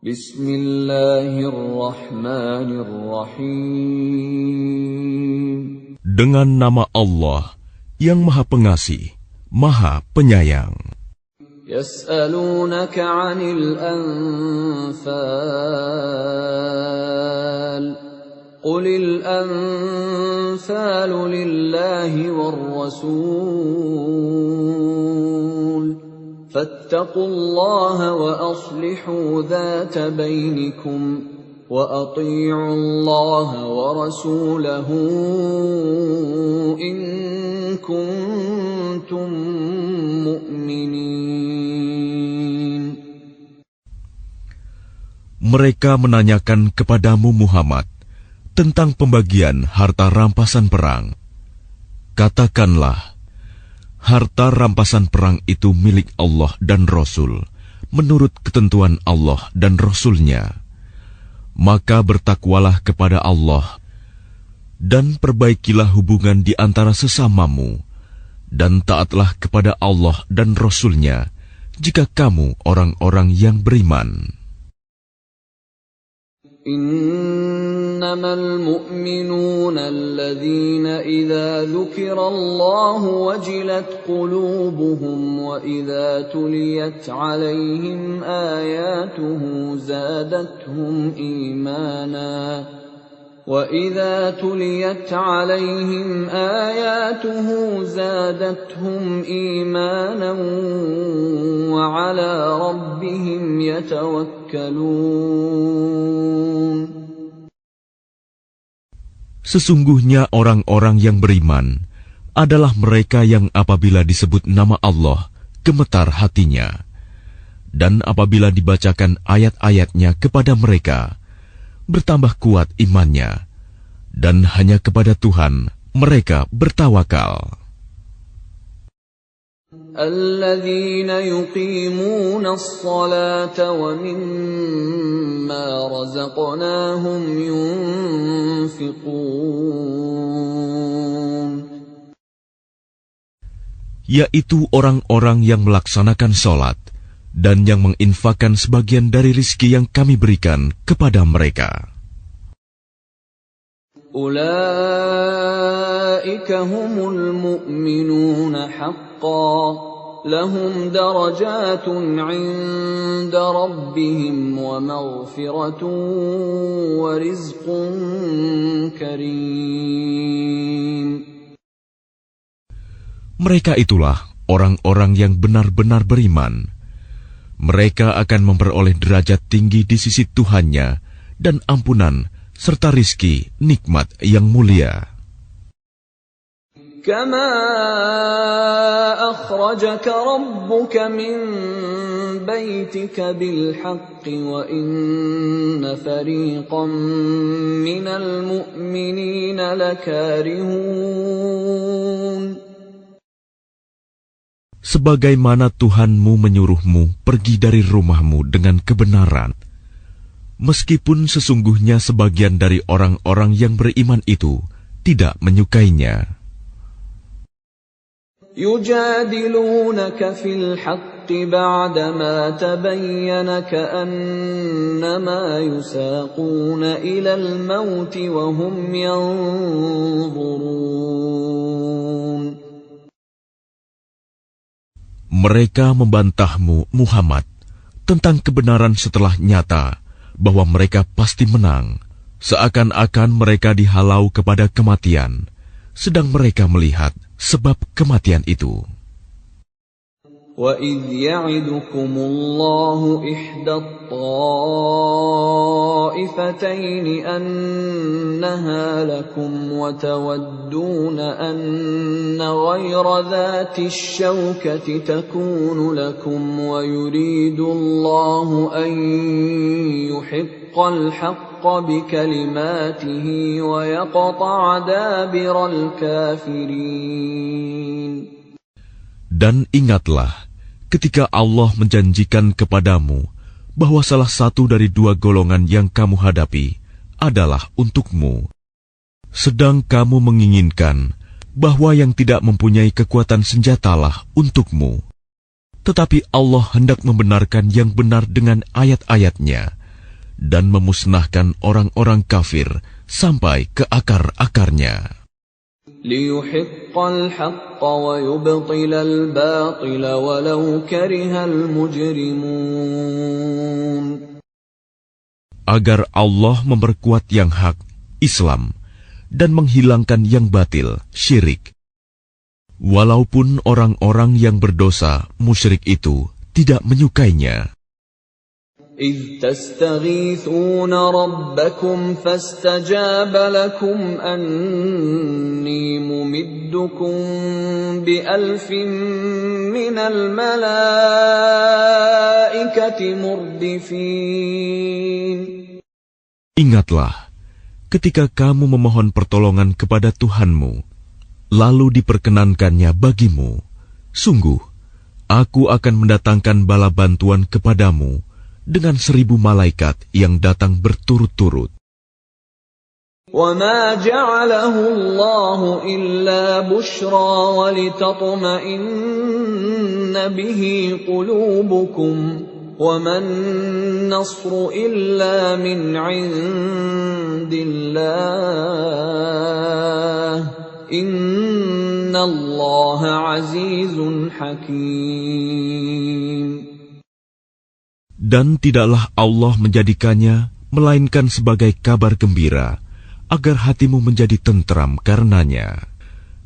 Bismillahirrahmanirrahim. Dengan nama Allah yang Maha Pengasih, Maha Penyayang. Yas'alunaka 'anil anfal. Qulil anfalu lillahi war rasul. فاتقوا الله وأصلحوا ذات بينكم وأطيعوا الله ورسوله إن كنتم مؤمنين. Mereka menanyakan kepadamu Muhammad tentang pembagian harta rampasan perang. Katakanlah, harta rampasan perang itu milik Allah dan Rasul, menurut ketentuan Allah dan Rasul-Nya. Maka bertakwalah kepada Allah, dan perbaikilah hubungan di antara sesamamu, dan taatlah kepada Allah dan Rasul-Nya, jika kamu orang-orang yang beriman. إنما المؤمنون الذين إذا ذكر الله وجلت قلوبهم وإذا تليت عليهم آياته زادتهم إيمانا وعلى ربهم يتوكلون. Sesungguhnya orang-orang yang beriman adalah mereka yang apabila disebut nama Allah, gemetar hatinya. Dan apabila dibacakan ayat-ayatnya kepada mereka, bertambah kuat imannya. Dan hanya kepada Tuhan mereka bertawakal. الذين يقيمون الصلاة ومما رزقناهم ينفقون. Yaitu orang-orang yang melaksanakan sholat dan yang menginfakkan sebagian dari rizki yang kami berikan kepada mereka. Ulaika humul mu'minuna haqqan, lahum darajatun 'inda rabbihim wa maghfiratun wa rizqun karim. Mereka itulah orang-orang yang benar-benar beriman. Mereka akan memperoleh derajat tinggi di sisi Tuhannya dan ampunan serta rizki nikmat yang mulia. Kama akhrajaka rabbuka min baitika bil haqqi wa inna fariqan minal mu'minina lakarihun. Sebagaimana Tuhanmu menyuruhmu pergi dari rumahmu dengan kebenaran, meskipun sesungguhnya sebagian dari orang-orang yang beriman itu tidak menyukainya. Yujadilunaka fil haqqi ba'dama tabayyana ka'annama yusaquna ilal mauti wa hum yanzurun. Mereka membantahmu, Muhammad, tentang kebenaran setelah nyata bahwa mereka pasti menang, seakan-akan mereka dihalau kepada kematian, sedang mereka melihat sebab kematian itu. وَإِذْ يَعِدُكُمُ اللَّهُ إِحْدَى الطَّائِفَتَيْنِ أَنَّهَا لَكُمْ وَتَوَدُّونَ أَنَّ غَيْرَ ذَاتِ الشَّوْكَةِ تَكُونُ لَكُمْ وَيُرِيدُ اللَّهُ أَن يُحِقَّ الْحَقَّ بِكَلِمَاتِهِ وَيَقْطَعَ دَابِرَ الْكَافِرِينَ. Dan ingatlah ketika Allah menjanjikan kepadamu bahwa salah satu dari dua golongan yang kamu hadapi adalah untukmu, sedang kamu menginginkan bahwa yang tidak mempunyai kekuatan senjatalah untukmu. Tetapi Allah hendak membenarkan yang benar dengan ayat-ayatnya dan memusnahkan orang-orang kafir sampai ke akar-akarnya. لِيُحِقَّ الْحَقَّ وَيُبْطِلَ الْبَاطِلَ وَلَوْ كَرِهَ الْمُجْرِمُونَ. Agar Allah memperkuat yang hak, Islam, dan menghilangkan yang batil, syirik. Walaupun orang-orang yang berdosa, musyrik itu, tidak menyukainya. إِذْ تَسْتَغِيثُونَ رَبَّكُمْ فَاسْتَجَابَ لَكُمْ أَنِّي مُمِدُّكُمْ بِأَلْفٍ مِّنَ الْمَلَائِكَةِ مُرْدِفِينَ. Ingatlah, ketika kamu memohon pertolongan kepada Tuhanmu, lalu diperkenankannya bagimu, sungguh, aku akan mendatangkan bala bantuan kepadamu dengan 1000 malaikat yang datang berturut-turut. وَمَا جَعَلَهُ اللَّهُ إِلَّا بُشْرَى وَلِتَطْمَئِنَّ بِهِ قُلُوبُكُمْ وَمَا النَّصْرُ إِلَّا مِنْ عِندِ اللَّهِ إِنَّ اللَّهَ عَزِيزٌ حَكِيمٌ. Dan tidaklah Allah menjadikannya melainkan sebagai kabar gembira, agar hatimu menjadi tentram karenanya.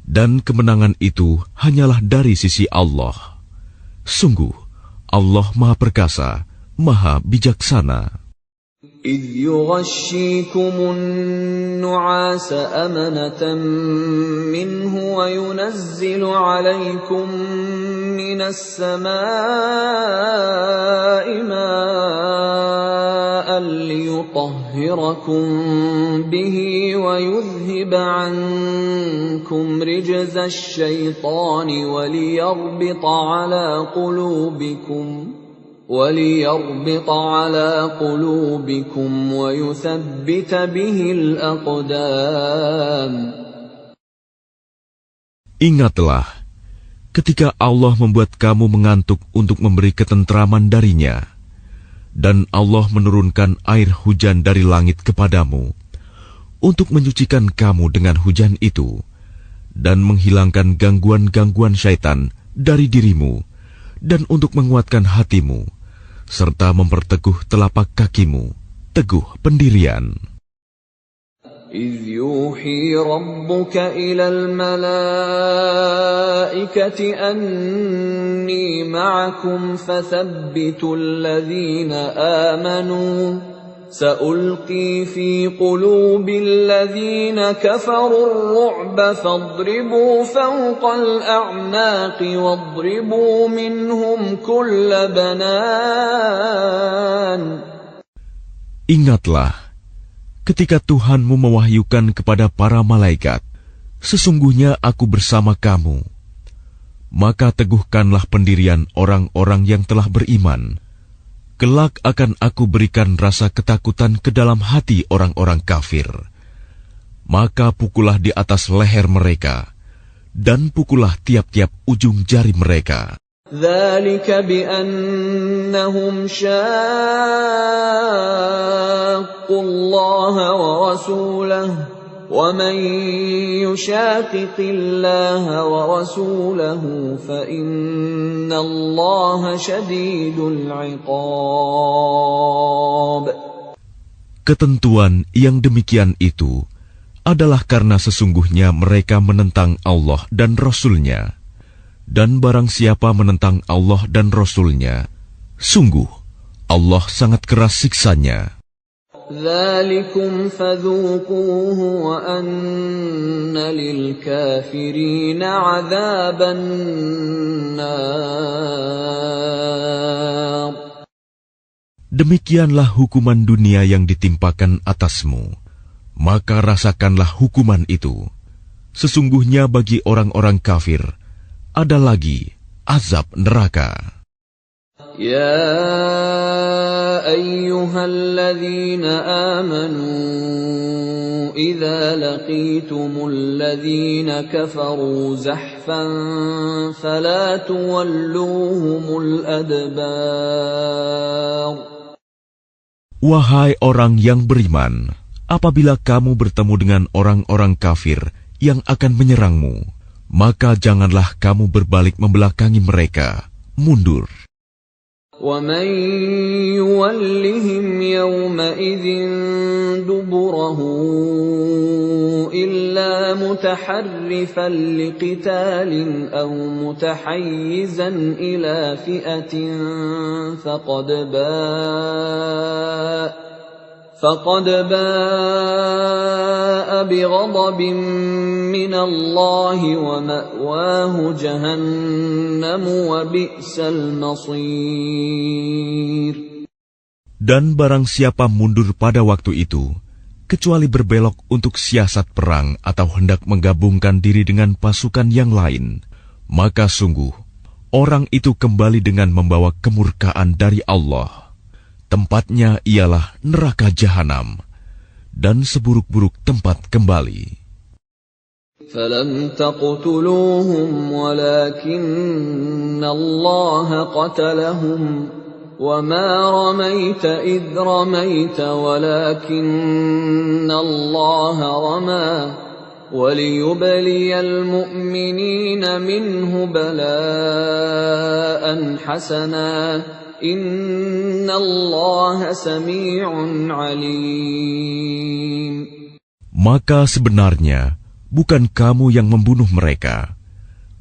Dan kemenangan itu hanyalah dari sisi Allah. Sungguh, Allah Maha Perkasa, Maha Bijaksana. إِذْ يُغَشِّيكُمُ النُّعَاسَ أَمَنَةً مِّنْهُ وَيُنَزِّلُ عَلَيْكُم مِّنَ السَّمَاءِ مَاءً لِّيُطَهِّرَكُم بِهِ وَيُذْهِبَ عَنكُمْ رِجْزَ الشَّيْطَانِ وَلِيَرْبِطَ عَلَى قُلُوبِكُمْ وَيُثَبِّتَ بِهِ الْأَقْدَامَ. Ingatlah, ketika Allah membuat kamu mengantuk untuk memberi ketentraman darinya, dan Allah menurunkan air hujan dari langit kepadamu, untuk menyucikan kamu dengan hujan itu, dan menghilangkan gangguan-gangguan syaitan dari dirimu, dan untuk menguatkan hatimu, serta memperteguh telapak kakimu, teguh pendirian. إِذْ يُوحِي رَبُّكَ إِلَى الْمَلَائِكَةِ أَنِّي مَعَكُمْ فَثَبِّتُوا الَّذِينَ آمَنُوا سَأُلْقِي فِي قُلُوبِ الَّذِينَ كَفَرُوا الرُّعْبَ فَاضْرِبُوا فَوْقَ الْأَعْنَاقِ وَاضْرِبُوا مِنْهُمْ كُلَّ بَنَانٍ. Ingatlah, ketika Tuhanmu mewahyukan kepada para malaikat, sesungguhnya aku bersama kamu. Maka teguhkanlah pendirian orang-orang yang telah beriman. Kelak akan aku berikan rasa ketakutan ke dalam hati orang-orang kafir. Maka pukullah di atas leher mereka, dan pukullah tiap-tiap ujung jari mereka. ذَلِكَ بِأَنَّهُمْ شَاقُّوا اللَّهَ وَرَسُولَهُ وَمَن يُشَاقِقِ اللَّهَ وَرَسُولَهُ فَإِنَّ اللَّهَ شَدِيدُ الْعِقَابِ. Ketentuan yang demikian itu adalah karena sesungguhnya mereka menentang Allah dan Rasul-Nya. Dan barang siapa menentang Allah dan Rasul-Nya, sungguh Allah sangat keras siksanya. ذَلِكُمْ فَذُوقُوهُ وَأَنَّ لِلْكَافِرِينَ عَذَابَ النَّارِ. Demikianlah hukuman dunia yang ditimpakan atasmu, maka rasakanlah hukuman itu. Sesungguhnya bagi orang-orang kafir ada lagi azab neraka. يا أيها الذين آمنوا إذا لقيتم الذين كفروا زحفا فلا تولوهم الأدبار. Wahai orang yang beriman, apabila kamu bertemu dengan orang-orang kafir yang akan menyerangmu, maka janganlah kamu berbalik membelakangi mereka, mundur. وَمَن يُوَلِّهِمْ يَوْمَئِذٍ دُبُرَهُ إِلَّا مُتَحَرِّفًا لِقِتَالٍ أَوْ مُتَحَيِّزًا إِلَى فِئَةٍ فَقَدْ بَاءَ بِغَضَبٍ مِّنَ اللَّهِ وَمَأْوَاهُ جَهَنَّمُ وَبِئْسَ الْمَصِيرُ. Dan barang siapa mundur pada waktu itu, kecuali berbelok untuk siasat perang atau hendak menggabungkan diri dengan pasukan yang lain, maka sungguh, orang itu kembali dengan membawa kemurkaan dari Allah. Tempatnya ialah neraka jahanam, dan seburuk-buruk tempat kembali. فَلَمْ تَقْتُلُوهُمْ وَلَكِنَّ اللَّهَ قَتَلَهُمْ وَمَا رَمَيْتَ إِذْ رَمَيْتَ وَلَكِنَّ اللَّهَ رَمَى وَلِيُبْلِيَ الْمُؤْمِنِينَ مِنْهُ بَلَاءً حَسَنًا Inna Allah sami'un alim. Maka sebenarnya bukan kamu yang membunuh mereka,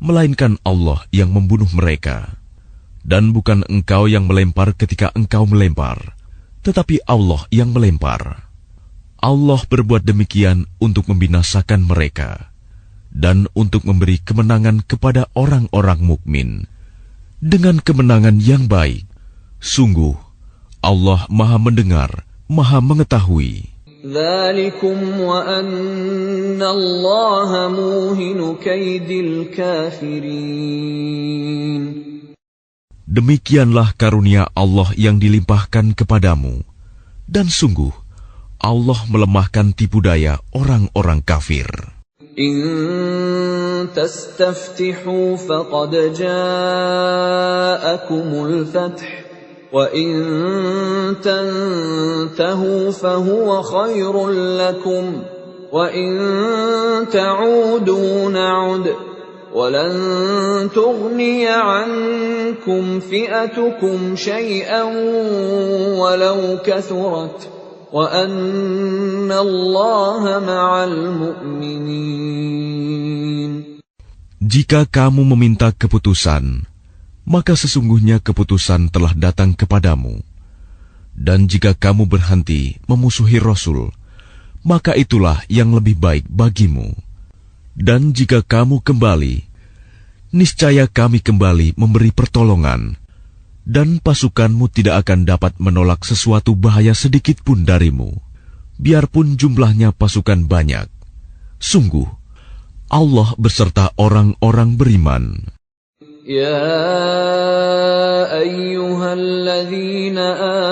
melainkan Allah yang membunuh mereka. Dan bukan engkau yang melempar ketika engkau melempar, tetapi Allah yang melempar. Allah berbuat demikian untuk membinasakan mereka dan untuk memberi kemenangan kepada orang-orang mukmin dengan kemenangan yang baik. Sungguh, Allah Maha Mendengar, Maha Mengetahui. Dzalikum wa anna Allaha muhinu kaidil kafirin. Demikianlah karunia Allah yang dilimpahkan kepadamu, dan sungguh, Allah melemahkan tipu daya orang-orang kafir. In tastaftihu faqad ja'akumul fath. وَإِن تَنْتَهُوا فَهُوَ خَيْرٌ لَكُمْ وَإِن تَعُودُوا نَعُدْ وَلَنْ تُغْنِيَ عَنْكُمْ فِئَتُكُمْ شَيْئًا وَلَوْ كَثُرَتْ وَأَنَّ اللَّهَ مَعَ الْمُؤْمِنِينَ. Jika kamu meminta keputusan, maka sesungguhnya keputusan telah datang kepadamu. Dan jika kamu berhenti memusuhi Rasul, maka itulah yang lebih baik bagimu. Dan jika kamu kembali, niscaya kami kembali memberi pertolongan, dan pasukanmu tidak akan dapat menolak sesuatu bahaya sedikit pun darimu, biarpun jumlahnya pasukan banyak. Sungguh, Allah beserta orang-orang beriman. يا أيها الذين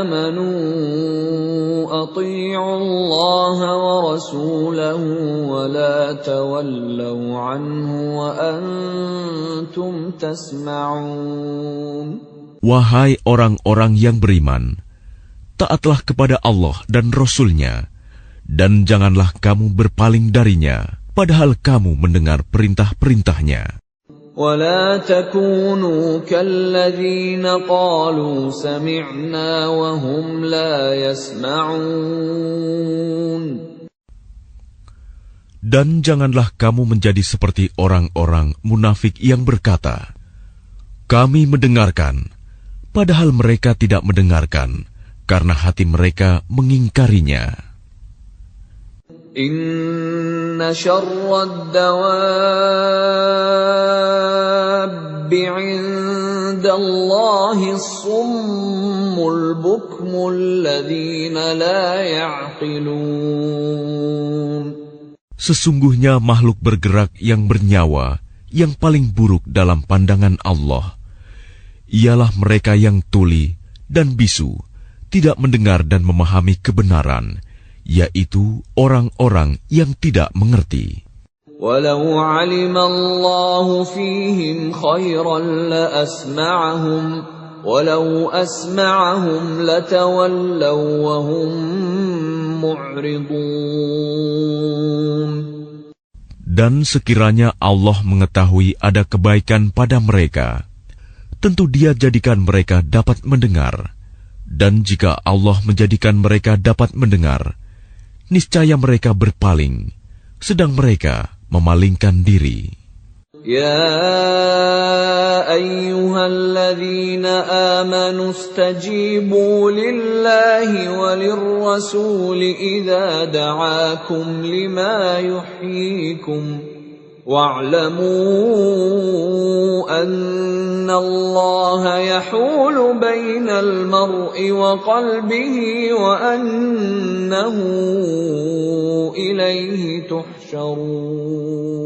آمنوا أطيعوا الله ورسوله ولا تولوا عنه وأنتم تسمعون. Wahai orang-orang yang beriman, taatlah kepada Allah dan Rasul-Nya, dan janganlah kamu berpaling darinya, padahal kamu mendengar perintah-perintahnya. ولا تكونوا كالذين قالوا سمعنا وهم لا يسمعون. Dan janganlah kamu menjadi seperti orang-orang munafik yang berkata, kami mendengarkan, padahal mereka tidak mendengarkan, karena hati mereka mengingkarinya. Inna syarrad dawabbi 'indallahi as-summul bukmul ladzina la ya'qilun. Sesungguhnya makhluk bergerak yang bernyawa yang paling buruk dalam pandangan Allah ialah mereka yang tuli dan bisu, tidak mendengar dan memahami kebenaran, yaitu orang-orang yang tidak mengerti. Walau 'alima Allahu fihim khairan la asma'ahum ولو أسمعهم لتولوا وهم معرضون. Dan sekiranya Allah mengetahui ada kebaikan pada mereka, tentu Dia jadikan mereka dapat mendengar. Dan jika Allah menjadikan mereka dapat mendengar, niscaya mereka berpaling, sedang mereka memalingkan diri. يا أيها الذين آمنوا استجيبوا لله وللرسول إذا دعاكم لما يحييكم واعلموا أن الله يحول بين المرء وقلبه وأنه إليه تحشرون.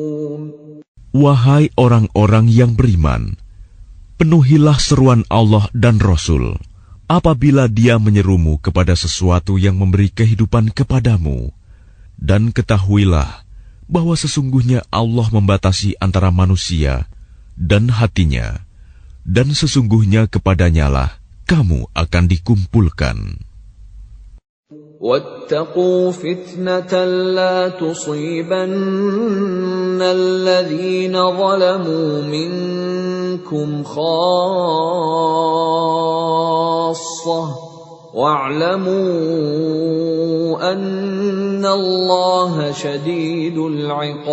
Wahai orang-orang yang beriman, penuhilah seruan Allah dan Rasul apabila Dia menyerumu kepada sesuatu yang memberi kehidupan kepadamu. Dan ketahuilah bahwa sesungguhnya Allah membatasi antara manusia dan hatinya, dan sesungguhnya kepadanyalah kamu akan dikumpulkan. واتقوا فتنة لا تصيبن الذين ظلموا منكم خاصة واعلموا أن الله شديد العقاب.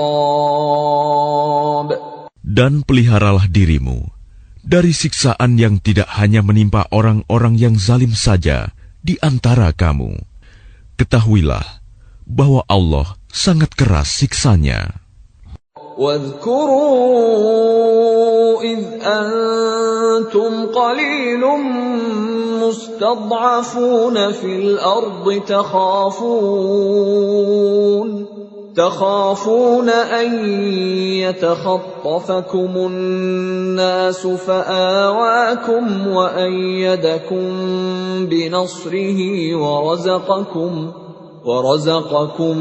Dan peliharalah dirimu dari siksaan yang tidak hanya menimpa orang-orang yang zalim saja di antara kamu. Ketahuilah bahwa Allah sangat keras siksanya. واذكروا إذ أنتم قليل مستضعفون في الأرض تخافون أن يتخطفكم الناس فآواكم وأيدكم بنصره ورزقكم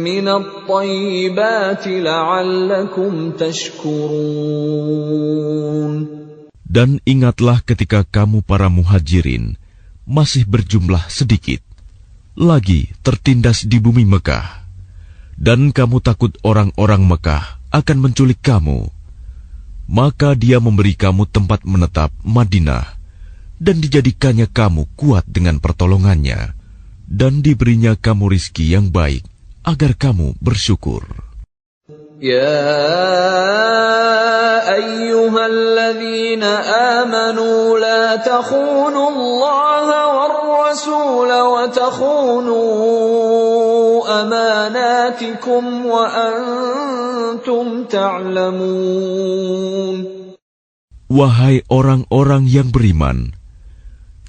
من الطيبات لعلكم تشكرون. Dan ingatlah ketika kamu para muhajirin masih berjumlah sedikit, lagi tertindas di bumi Mekah, dan kamu takut orang-orang Mekah akan menculik kamu, maka Dia memberi kamu tempat menetap Madinah, dan dijadikannya kamu kuat dengan pertolongannya, dan diberinya kamu rizki yang baik agar kamu bersyukur. يا أيها الذين آمنوا لا تخونوا الله والرسول وتخونوا أماناتكم وأنتم تعلمون. Wahai orang-orang yang beriman,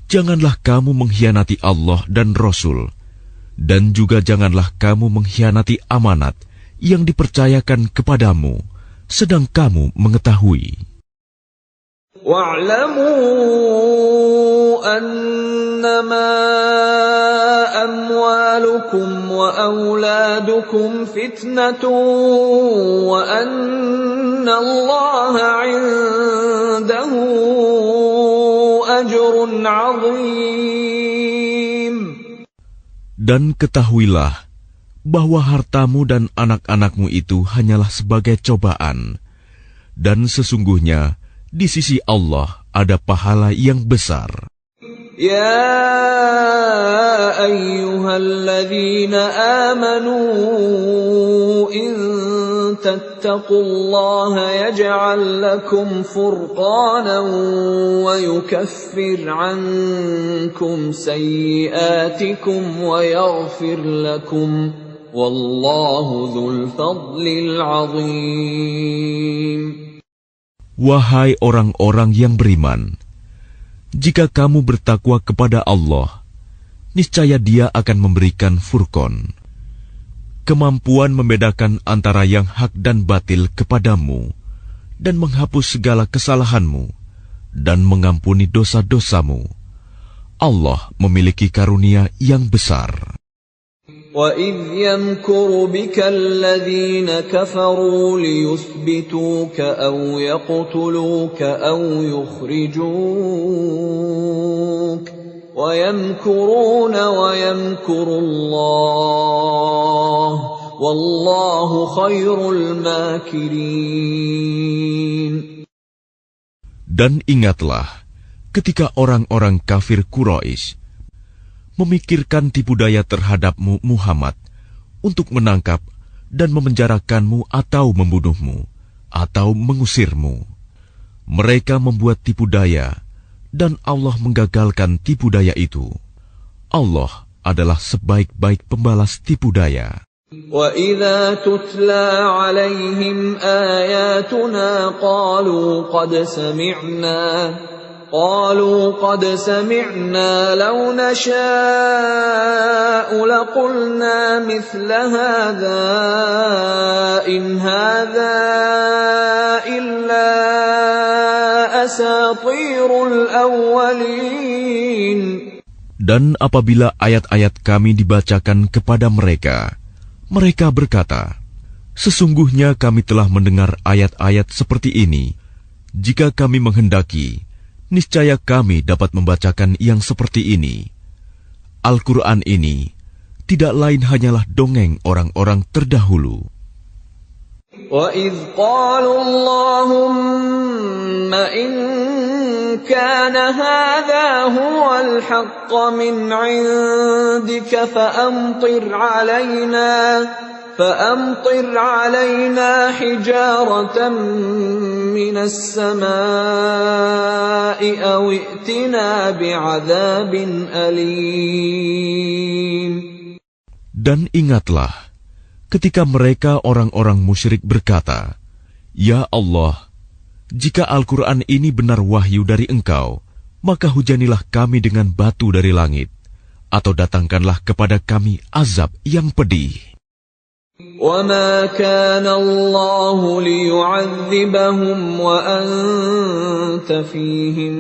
janganlah kamu mengkhianati Allah dan Rasul, dan juga janganlah kamu mengkhianati amanat yang dipercayakan kepadamu, sedang kamu mengetahui. وَاعْلَمُوا أَنَّمَا أَمْوَالُكُمْ وَأَوْلَادُكُمْ فِتْنَةٌ وَأَنَّ اللَّهَ عِندَهُ أَجْرٌ عَظِيمٌ. Dan ketahuilah bahwa hartamu dan anak-anakmu itu hanyalah sebagai cobaan, dan sesungguhnya di sisi Allah ada pahala yang besar. Ya ayyuhalladzina amanu in tattaqullaha yaj'al lakum furqanan wa yukaffir 'ankum sayyi'atikum wa yaghfir lakum. Wallahu dzul fadlil 'adzim. Wahai orang-orang yang beriman, jika kamu bertakwa kepada Allah, niscaya Dia akan memberikan furqan, kemampuan membedakan antara yang hak dan batil kepadamu, dan menghapus segala kesalahanmu, dan mengampuni dosa-dosamu. Allah memiliki karunia yang besar. وَإِذْ يَمْكُرُ بِكَ الَّذِينَ كَفَرُوا لِيُثْبِتُوكَ أَوْ يَقْتُلُوكَ أَوْ يُخْرِجُوكَ وَيَمْكُرُونَ وَيَمْكُرُ اللَّهُ وَاللَّهُ خَيْرُ الْمَاكِرِينَ. Dan ingatlah ketika orang-orang kafir Quraisy memikirkan tipu daya terhadapmu Muhammad untuk menangkap dan memenjarakanmu atau membunuhmu atau mengusirmu. Mereka membuat tipu daya dan Allah menggagalkan tipu daya itu. Allah adalah sebaik-baik pembalas tipu daya. وَإِذَا تُتْلَى عَلَيْهِمْ آيَاتُنَا قالوا قد سمعنا لو نشاء لقلنا مثل هذا إن هذا إلا أساطير الأولين. Dan apabila ayat-ayat kami dibacakan kepada mereka, mereka berkata, sesungguhnya kami telah mendengar ayat-ayat seperti ini. Jika kami menghendaki, niscaya kami dapat membacakan yang seperti ini. Al-Quran ini tidak lain hanyalah dongeng orang-orang terdahulu. وَإِذْ قَالُوا اللَّهُمَّ إِنْ كَانَ هَذَا هُوَ الْحَقَّ مِنْ عِنْدِكَ فَأَمْطِرْ عَلَيْنَا حِجَارَةً مِنَ السَّمَاءِ أَوْ ائْتِنَا بِعَذَابٍ أَلِيمٍ. Dan ingatlah ketika mereka orang-orang musyrik berkata, Ya Allah, jika Al-Quran ini benar wahyu dari Engkau, maka hujanilah kami dengan batu dari langit, atau datangkanlah kepada kami azab yang pedih. وَمَا كَانَ اللَّهُ لِيُعَذِّبَهُمْ وَأَنْتَ فِيهِمْ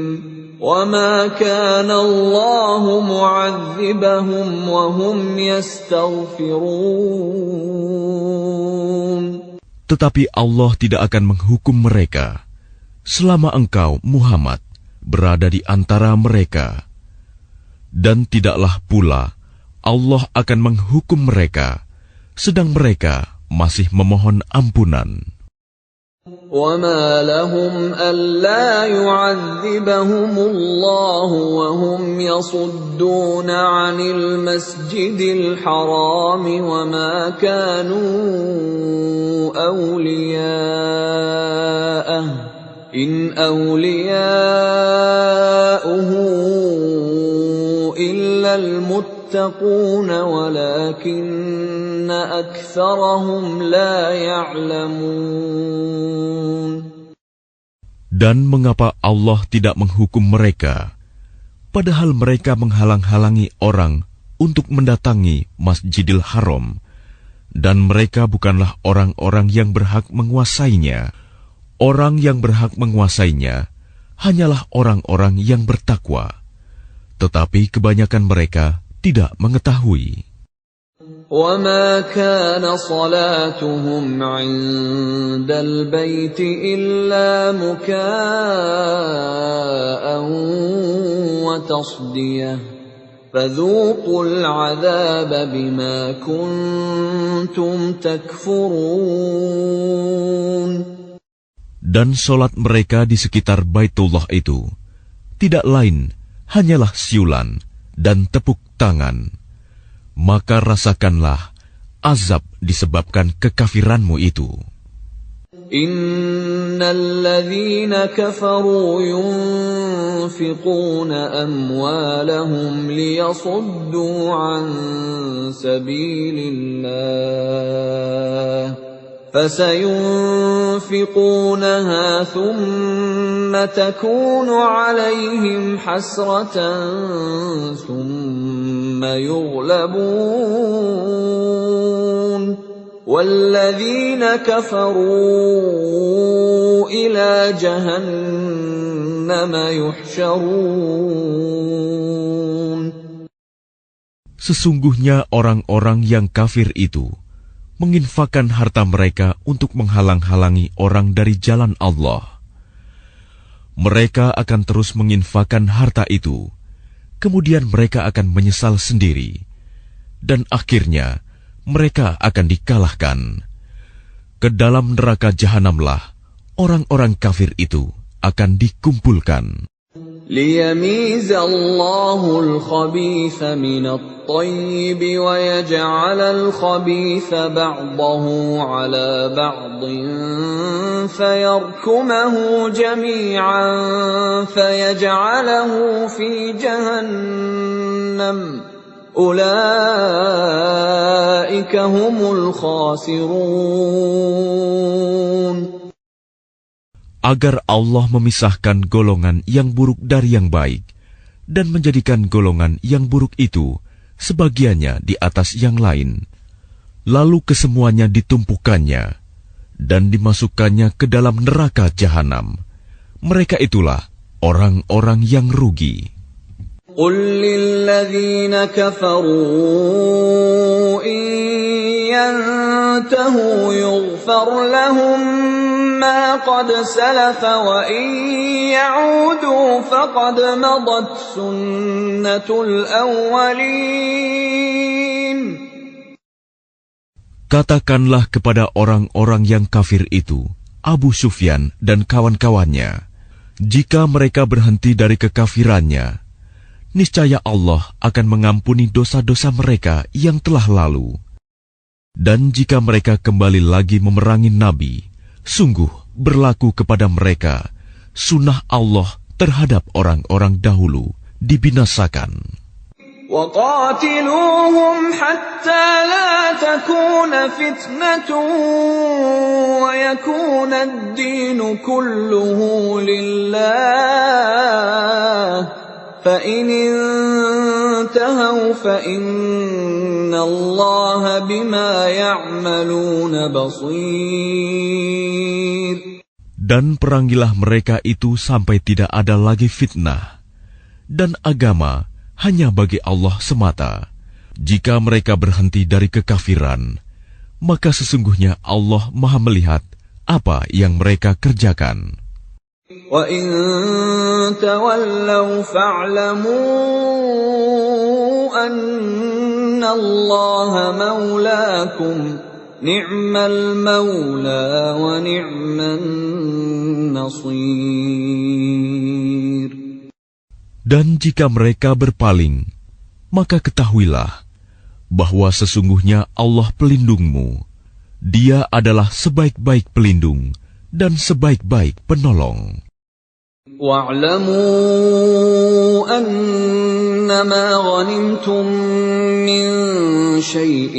وَمَا كَانَ اللَّهُ مُعَذِّبَهُمْ وَهُمْ يَسْتَغْفِرُونَ. Tetapi Allah tidak akan menghukum mereka selama engkau, Muhammad, berada di antara mereka. Dan tidaklah pula Allah akan menghukum mereka sedang mereka masih memohon ampunan. وَمَا لَهُمْ أَلَّا يُعَذِّبَهُمُ اللَّهُ وَهُمْ يَصُدُّونَ عَنِ الْمَسْجِدِ الْحَرَامِ وَمَا كَانُوا أَوْلِيَاءَهُ إِنْ أَوْلِيَاؤُهُ إِلَّا الْمُتَّقُونَ وَلَكِنَّ أَكْثَرَهُمْ لَا يَعْلَمُونَ. Dan mengapa Allah tidak menghukum mereka, padahal mereka menghalang-halangi orang untuk mendatangi Masjidil Haram, dan mereka bukanlah orang-orang yang berhak menguasainya. Orang yang berhak menguasainya hanyalah orang-orang yang bertakwa, tetapi kebanyakan mereka tidak mengetahui. وَمَا كَانَ صَلَاتُهُمْ عِندَ الْبَيْتِ إِلَّا مُكَاءً وَتَصْدِيَةً فَذُوقُوا الْعَذَابَ بِمَا كُنتُمْ تَكْفُرُونَ. Dan solat mereka di sekitar Baitullah itu tidak lain hanyalah siulan dan tepuk tangan. Maka rasakanlah azab disebabkan kekafiranmu itu. Innal ladzina kafaru yunfiquna amwalahum liyasuddu an sabilillah فسينفقونها ثم تكون عليهم حسرة ثم يغلبون والذين كفروا إلى جهنم يحشرون. Sesungguhnya orang-orang yang kafir itu menginfakkan harta mereka untuk menghalang-halangi orang dari jalan Allah. Mereka akan terus menginfakkan harta itu, kemudian mereka akan menyesal sendiri, dan akhirnya mereka akan dikalahkan. Ke dalam neraka jahanamlah orang-orang kafir itu akan dikumpulkan. ليميز الله الخبيث من الطيب ويجعل الخبيث بعضه على بعض فيركمه جميعا فيجعله في جهنم أولئك هم الخاسرون. Agar Allah memisahkan golongan yang buruk dari yang baik, dan menjadikan golongan yang buruk itu sebagiannya di atas yang lain, lalu kesemuanya ditumpukannya dan dimasukkannya ke dalam neraka jahanam. Mereka itulah orang-orang yang rugi. قل للذين كفروا إن ينتهوا يغفر لهم ما قد سلف وإن يعودوا فقد مضت سنة الأولين. Katakanlah kepada orang-orang yang kafir itu, Abu Sufyan dan kawan-kawannya, jika mereka berhenti dari kekafirannya, niscaya Allah akan mengampuni dosa-dosa mereka yang telah lalu. Dan jika mereka kembali lagi memerangi Nabi, sungguh berlaku kepada mereka sunnah Allah terhadap orang-orang dahulu dibinasakan. وَقَاتِلُوهُمْ حَتَّى لَا تَكُونَ فِتْنَةٌ وَيَكُونَ الدِّينُ كُلُّهُ لِلَّهِ فَإِنِ انتهوا فَإِنَّ اللَّهَ بِمَا يَعْمَلُونَ بَصِيرٌ. Dan perangilah mereka itu sampai tidak ada lagi fitnah, dan agama hanya bagi Allah semata. Jika mereka berhenti dari kekafiran, maka sesungguhnya Allah Maha melihat apa yang mereka kerjakan. وَإِن تَوَلَّوْا فَاعْلَمُوا أَنَّ اللَّهَ مَوْلَاكُمْ نِعْمَ الْمَوْلَى وَنِعْمَ النَّصِيرُ. Dan jika mereka berpaling, maka ketahuilah bahwa sesungguhnya Allah pelindungmu. Dia adalah sebaik-baik pelindung dan sebaik-baik penolong. وَاعْلَمُوا أَنَّمَا غَنِمْتُم مِّن شَيْءٍ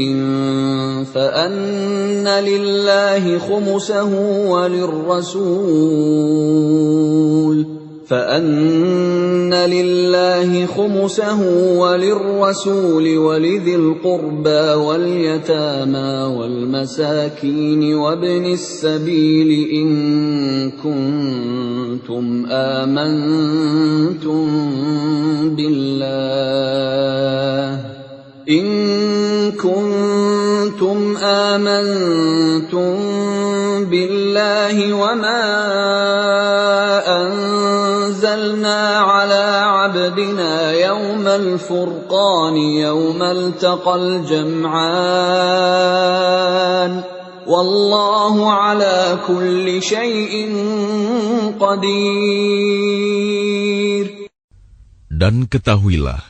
فَأَنَّ لِلَّهِ خُمُسَهُ وَلِلرَّسُولِ وَلِذِي الْقُرْبَى وَالْيَتَامَى وَالْمَسَاكِينِ وَابْنِ السَّبِيلِ إِن كُنتُمْ آمنتم بالله وما أنزلنا على عبدنا يوم الفرقان يوم التقى الجمعان والله على كل شيء قدير. Dan ketahuilah,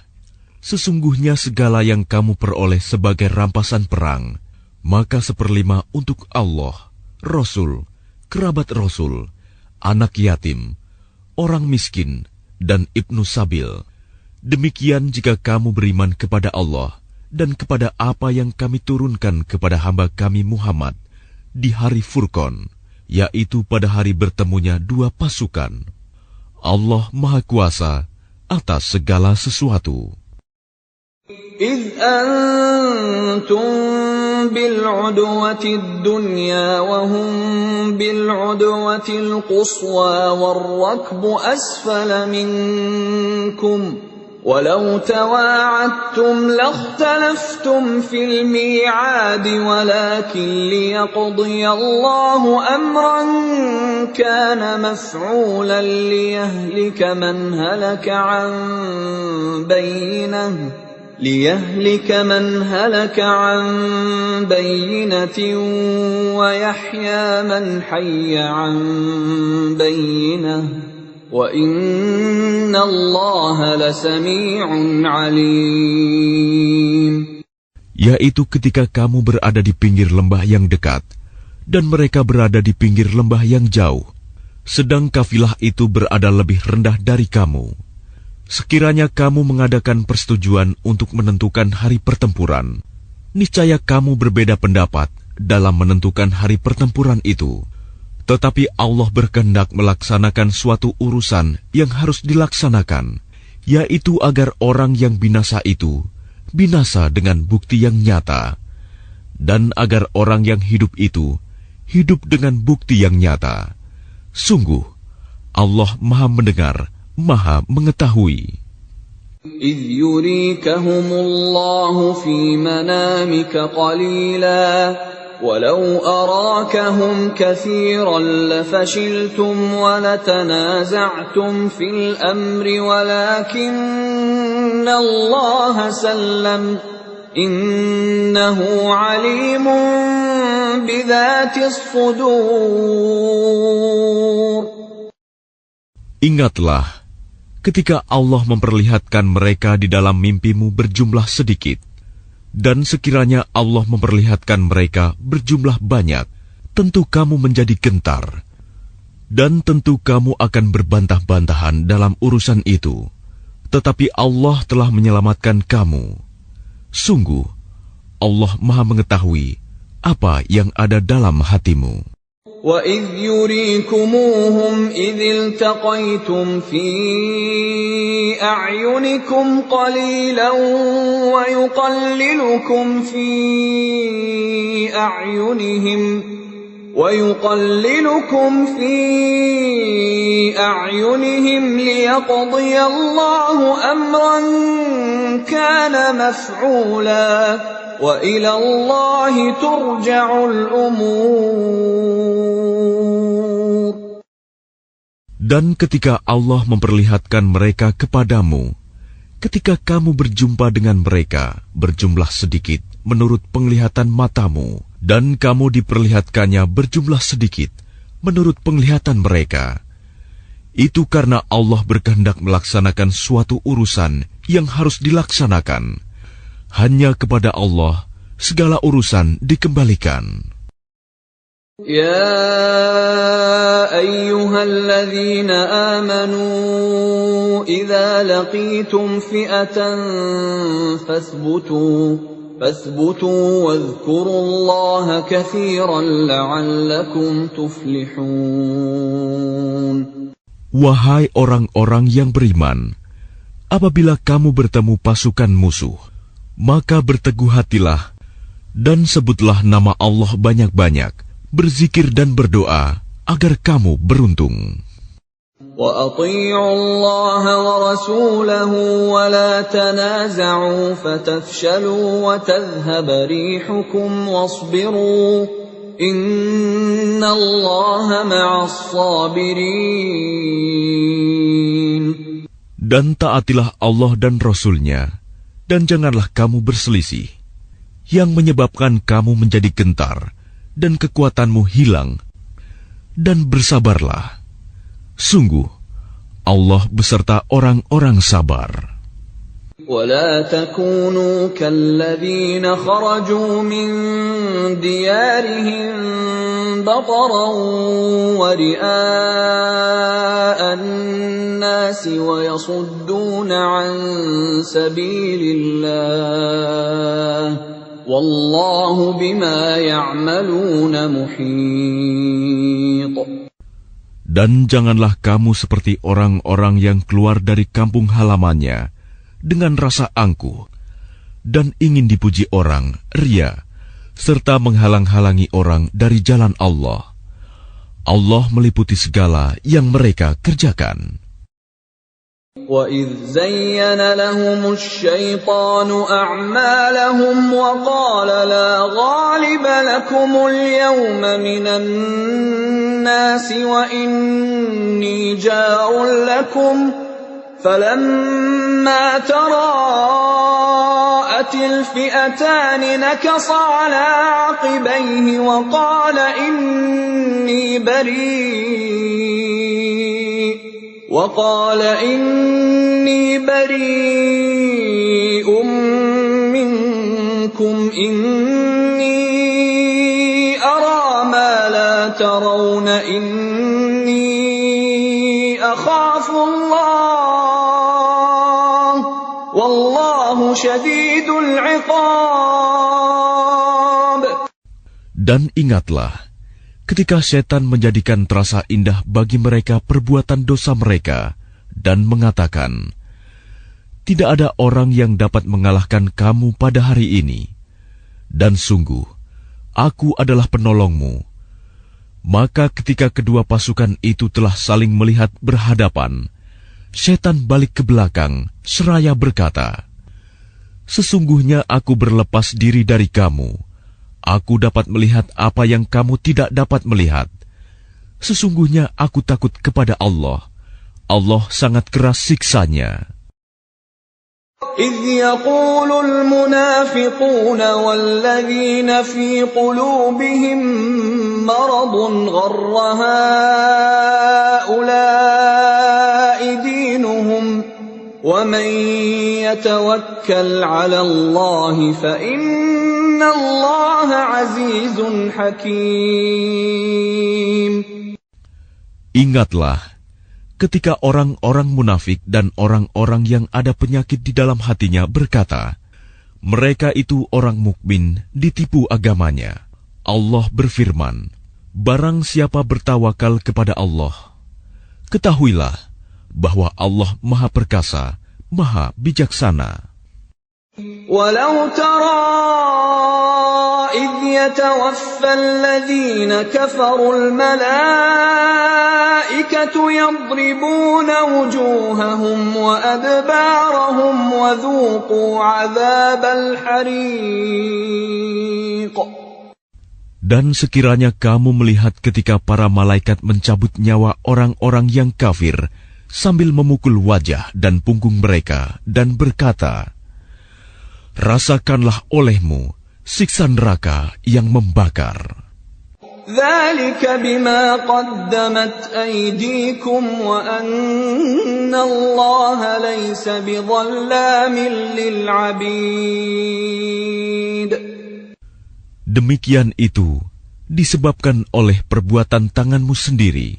sesungguhnya segala yang kamu peroleh sebagai rampasan perang, maka 1/5 untuk Allah, Rasul, kerabat Rasul, anak yatim, orang miskin, dan ibnu sabil. Demikian jika kamu beriman kepada Allah dan kepada apa yang kami turunkan kepada hamba kami Muhammad di hari Furqan, yaitu pada hari bertemunya dua pasukan. Allah Maha Kuasa atas segala sesuatu. إِذْ أَنْتُمْ بِالْعُدْوَةِ الدُّنْيَا وَهُمْ بِالْعُدْوَةِ الْقُصْوَى وَالرَّكْبُ أَسْفَلَ مِنْكُمْ ولو تواعدتم لاختلفتم في الميعاد ولكن ليقضي الله أمرا كان مفعولا ليهلك من هلك عن بينة ويحيى من حي عن بينة وَإِنَّ اللَّهَ لَسَمِيعٌ عَلِيمٌ. Yaitu ketika kamu berada di pinggir lembah yang dekat, dan mereka berada di pinggir lembah yang jauh, sedang kafilah itu berada lebih rendah dari kamu. Sekiranya kamu mengadakan persetujuan untuk menentukan hari pertempuran, niscaya kamu berbeda pendapat dalam menentukan hari pertempuran itu. Tetapi Allah berkehendak melaksanakan suatu urusan yang harus dilaksanakan, yaitu agar orang yang binasa itu binasa dengan bukti yang nyata, dan agar orang yang hidup itu hidup dengan bukti yang nyata. Sungguh, Allah Maha Mendengar, Maha Mengetahui. إِذْ يُرِيكَهُمُ اللَّهُ فِي مَنَامِكَ قَلِيلًا وَلَوْ أَرَاكَهُمْ كَثِيرًا لَفَشِلْتُمْ وَلَتَنَازَعْتُمْ فِي الْأَمْرِ وَلَكِنَّ اللَّهَ سَلَّمَ إِنَّهُ عَلِيمٌ بِذَاتِ الصُّدُورِ. Ingatlah ketika Allah memperlihatkan mereka di dalam mimpimu berjumlah sedikit. Dan sekiranya Allah memperlihatkan mereka berjumlah banyak, tentu kamu menjadi gentar. Dan tentu kamu akan berbantah-bantahan dalam urusan itu. Tetapi Allah telah menyelamatkan kamu. Sungguh, Allah Maha Mengetahui apa yang ada dalam hatimu. وَإِذْ يُرِيكُمُوهُمْ إِذِ الْتَقَيْتُمْ فِي أَعْيُنِكُمْ قَلِيلًا وَيُقَلِّلُكُمْ فِي أَعْيُنِهِمْ لِيَقْضِيَ اللَّهُ أَمْرًا كَانَ مَفْعُولًا وَإِلَى اللَّهِ تُرْجَعُ الْأُمُورُ. Dan ketika Allah memperlihatkan mereka kepadamu, ketika kamu berjumpa dengan mereka berjumlah sedikit menurut penglihatan matamu, dan kamu diperlihatkannya berjumlah sedikit menurut penglihatan mereka, itu karena Allah berkehendak melaksanakan suatu urusan yang harus dilaksanakan. Hanya kepada Allah segala urusan dikembalikan. يا أيها الذين آمنوا إذا لقيتم فئة فاثبتوا واذكروا الله كثيرا لعلكم تفلحون. Wahai orang-orang yang beriman, apabila kamu bertemu pasukan musuh, maka berteguh hatilah dan sebutlah nama Allah banyak-banyak, berzikir dan berdoa agar kamu beruntung. وَأَطِيعُوا اللَّهَ وَرَسُولَهُ وَلَا تَنَازَعُوا فَتَفْشَلُوا وَتَذْهَبَ رِيحُكُمْ وَاصْبِرُوا إِنَّ اللَّهَ مَعَ الصَّابِرِينَ. Dan taatilah Allah dan Rasul-Nya, dan janganlah kamu berselisih, yang menyebabkan kamu menjadi gentar, dan kekuatanmu hilang, dan bersabarlah. Sungguh, Allah beserta orang-orang sabar. ولا تكونوا كالذين خرجوا من ديارهم بطرا ورئاء الناس ويصدون عن سبيل الله والله بما يعملون محيط. Dan janganlah kamu seperti orang-orang yang keluar dari kampung halamannya dengan rasa angkuh, dan ingin dipuji orang, ria, serta menghalang-halangi orang dari jalan Allah. Allah meliputi segala yang mereka kerjakan. وَإِذْ زَيَّنَ لَهُمُ الشَّيْطَانُ أَعْمَالَهُمْ وَقَالَ لَا غَالِبَ لَكُمُ الْيَوْمَ مِنَ النَّاسِ وَإِنِّي جَارٌ لَكُمْ فَلَمَّا تَرَاءَتِ الْفِئَتَانِ نَكَصَ عَلَى عَقِبَيْهِ وَقَالَ إِنِّي بَرِيءٌ مِّنكُمْ إِنِّي أَرَىٰ مَا لَا تَرَوْنَ إِنِّي أَخَافُ اللَّهَ وَاللَّهُ شَدِيدُ الْعِقَابِ. Dan ingatlah, ketika setan menjadikan terasa indah bagi mereka perbuatan dosa mereka dan mengatakan, "Tidak ada orang yang dapat mengalahkan kamu pada hari ini. Dan sungguh, aku adalah penolongmu." Maka ketika kedua pasukan itu telah saling melihat berhadapan, setan balik ke belakang seraya berkata, "Sesungguhnya aku berlepas diri dari kamu. Aku dapat melihat apa yang kamu tidak dapat melihat. Sesungguhnya aku takut kepada Allah. Allah sangat keras siksanya." إِذْ يَقُولُ الْمُنَافِقُونَ وَالَّذِينَ فِي قُلُوبِهِم مَّرَضٌ غَرَّ هَٰؤُلَاءِ دِينُهُمْ وَمَن يَتَوَكَّلْ عَلَى اللَّهِ فَإِنَّ اللَّهَ عَزِيزٌ حَكِيمٌ. Ingatlah ketika orang-orang munafik dan orang-orang yang ada penyakit di dalam hatinya berkata, mereka itu orang mukmin ditipu agamanya. Allah berfirman, barang siapa bertawakal kepada Allah, ketahuilah bahwa Allah Maha Perkasa, Maha Bijaksana. Walau tara idh yatawaffa alladhina kafaru al-malaikatu yadribuna wujuhahum wa adbarahum wa dhuqu 'adzabal hariq. Dan sekiranya kamu melihat ketika para malaikat mencabut nyawa orang-orang yang kafir sambil memukul wajah dan punggung mereka dan berkata, rasakanlah olehmu siksa neraka yang membakar. Dzalika bima qaddamat aydikum wa anna Allaha laysa bidzallamin lil 'abid. Demikian itu disebabkan oleh perbuatan tanganmu sendiri,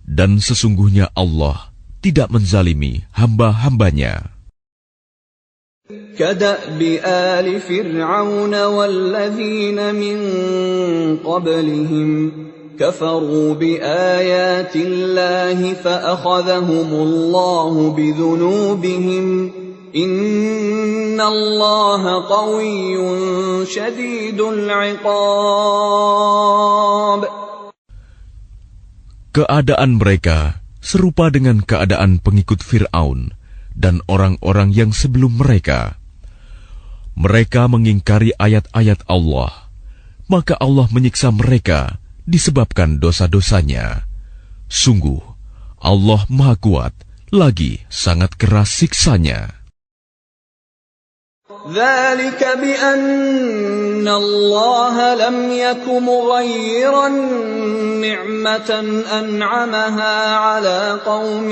dan sesungguhnya Allah tidak menzalimi hamba-hambanya. كَدَأْبِ آلِ فِرْعَوْنَ وَالَّذِينَ مِنْ قَبْلِهِمْ كَفَرُوا بِآيَاتِ اللَّهِ فَأَخَذَهُمُ اللَّهُ بِذُنُوبِهِمْ إِنَّ اللَّهَ قَوِيٌّ شَدِيدُ الْعِقَابِ. Keadaan mereka serupa dengan keadaan pengikut Fir'aun dan orang-orang yang sebelum mereka. Mereka mengingkari ayat-ayat Allah, maka Allah menyiksa mereka disebabkan dosa-dosanya. Sungguh, Allah Maha Kuat, lagi sangat keras siksanya. ذَلِكَ بِأَنَّ اللَّهَ لَمْ يَكُ مُغَيِّرًا نِعْمَةً أَنْعَمَهَا عَلَى قَوْمٍ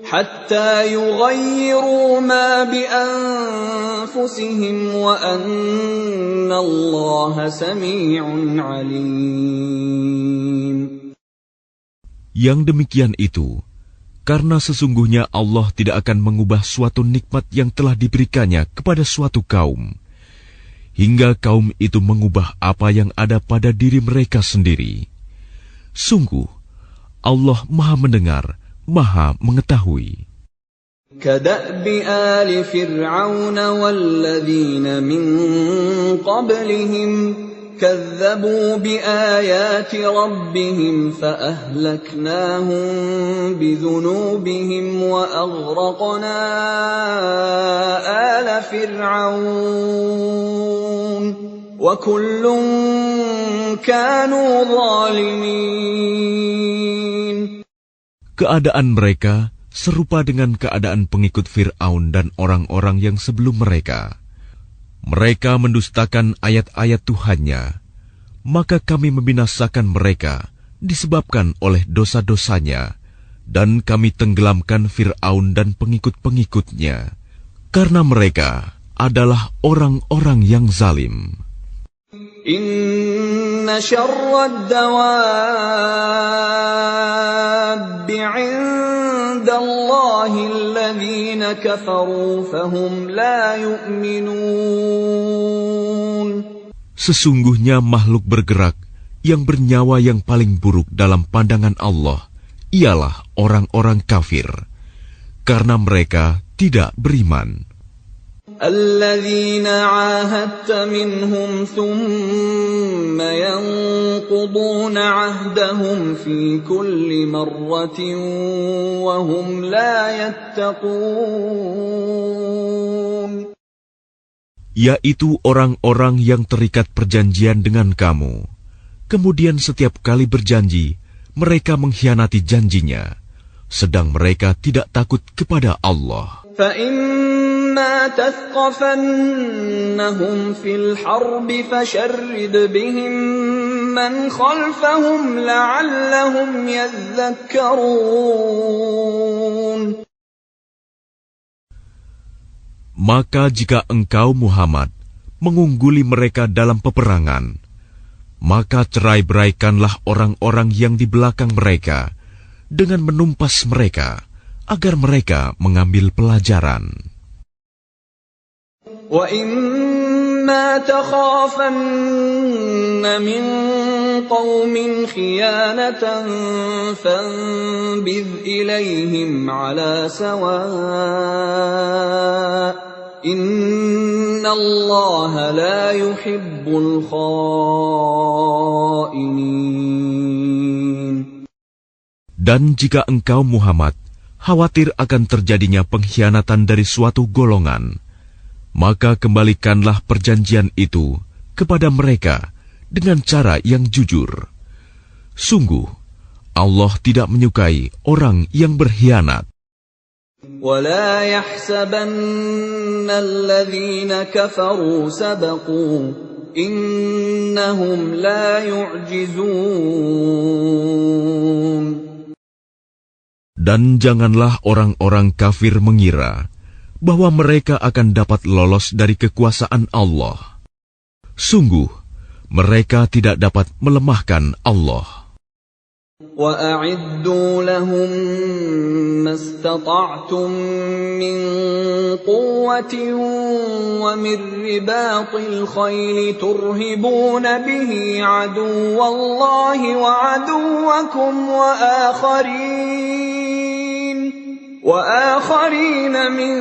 حَتَّى يُغَيِّرُوا مَا بِأَنفُسِهِمْ وَأَنَّ اللَّهَ سَمِيعٌ عَلِيمٌ. Yang demikian itu karena sesungguhnya Allah tidak akan mengubah suatu nikmat yang telah diberikannya kepada suatu kaum, hingga kaum itu mengubah apa yang ada pada diri mereka sendiri. Sungguh, Allah Maha Mendengar, Maha Mengetahui. كَدَأْبِ آلِ فِرْعَوْنَ وَالَّذِينَ مِنْ قَبْلِهِمْ كذبوا بآيات ربهم فأهلكناهم بذنوبهم وأغرقنا آل فرعون وكل كانوا ظالمين. Keadaan mereka serupa dengan keadaan pengikut Fir'aun dan orang-orang yang sebelum mereka. Mereka mendustakan ayat-ayat Tuhannya, maka kami membinasakan mereka disebabkan oleh dosa-dosanya, dan kami tenggelamkan Fir'aun dan pengikut-pengikutnya, karena mereka adalah orang-orang yang zalim. Inna syarrad dawabbi 'indallahi alladhina kafaru fahum la yu'minun. Sesungguhnya makhluk bergerak yang bernyawa yang paling buruk dalam pandangan Allah ialah orang-orang kafir, karena mereka tidak beriman. الذين عاهدت منهم ثم ينقضون عهدهم في كل مرة وهم لا يتقون. Yaitu orang-orang yang terikat perjanjian dengan kamu, kemudian setiap kali berjanji mereka mengkhianati janjinya, sedang mereka tidak takut kepada Allah. فَإِمَّا تَثْقَفَنَّهُمْ فِي الْحَرْبِ فَشَرِّدْ بِهِمْ مَنْ خَلْفَهُمْ لَعَلَّهُمْ يَذَّكَّرُونَ. Maka jika engkau Muhammad mengungguli mereka dalam peperangan, maka cerai-beraikanlah orang-orang yang di belakang mereka dengan menumpas mereka, agar mereka mengambil pelajaran. وَإِمَّا تَخَافَنَّ مِنْ قَوْمٍ خِيَانَةً فَانبِذْ إِلَيْهِمْ عَلَى سَوَاءٍ إِنَّ اللَّهَ لَا يُحِبُّ الْخَائِنِينَ. Dan jika engkau Muhammad khawatir akan terjadinya pengkhianatan dari suatu golongan, maka kembalikanlah perjanjian itu kepada mereka dengan cara yang jujur. Sungguh, Allah tidak menyukai orang yang berkhianat. وَلَا يَحْسَبَنَّ الَّذِينَ كَفَرُوا سَبَقُوا إِنَّهُمْ لَا يُعْجِزُونَ. Dan janganlah orang-orang kafir mengira bahwa mereka akan dapat lolos dari kekuasaan Allah. Sungguh, mereka tidak dapat melemahkan Allah. وَأَعِدُّوا لَهُم مَّا اسْتَطَعْتُم مِّن قُوَّةٍ وَمِن رِّبَاطِ الْخَيْلِ تُرْهِبُونَ بِهِ عَدُوَّ اللَّهِ وَعَدُوَّكُمْ وآخرين من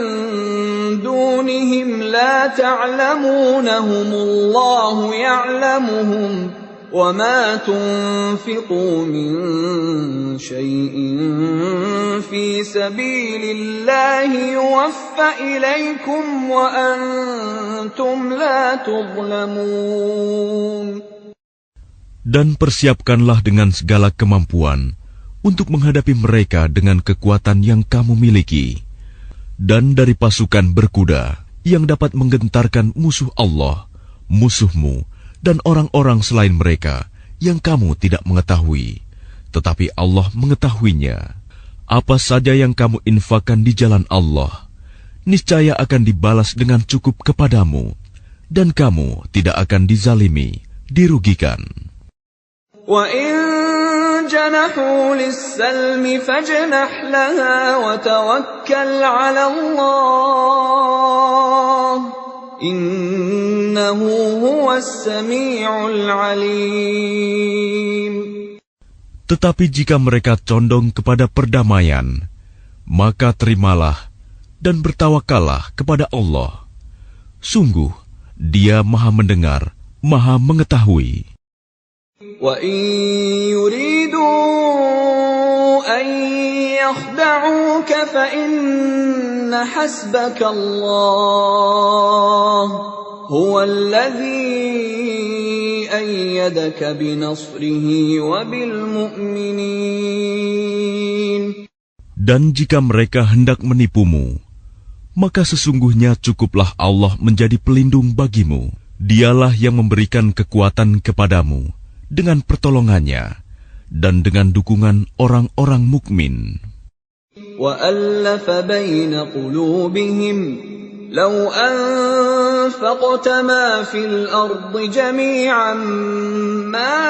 دونهم لا تعلمونهم الله يعلمهم وما تنفقوا من شيء في سبيل الله يوفى إليكم وأنتم لا تظلمون. Dan persiapkanlah dengan segala kemampuan untuk menghadapi mereka dengan kekuatan yang kamu miliki, dan dari pasukan berkuda yang dapat menggentarkan musuh Allah, musuhmu, dan orang-orang selain mereka yang kamu tidak mengetahui, tetapi Allah mengetahuinya. Apa saja yang kamu infakkan di jalan Allah, niscaya akan dibalas dengan cukup kepadamu, dan kamu tidak akan dizalimi, dirugikan. جنحوا للسلم فاجنح لها وتوكل على الله إنه هو السميع العليم. Tetapi jika mereka condong kepada perdamaian, maka terimalah dan bertawakallah kepada Allah. Sungguh, Dia Maha mendengar, Maha Mengetahui. وَإِن يُرِيدُوا أَن يَخْدَعُوكَ فَإِنَّ حَسْبَكَ اللَّهُ هُوَ الَّذِي أَيَّدَكَ بِنَصْرِهِ وَبِالْمُؤْمِنِينَ. Dan jika mereka hendak menipumu, maka sesungguhnya cukuplah Allah menjadi pelindung bagimu. Dialah yang memberikan kekuatan kepadamu dengan pertolongannya dan dengan dukungan orang-orang mukmin. وَأَلَّفَ بَيْنَ قُلُوبِهِمْ لَوْ أَنفَقْتَ مَا فِي الْأَرْضِ جَمِيعًا مَا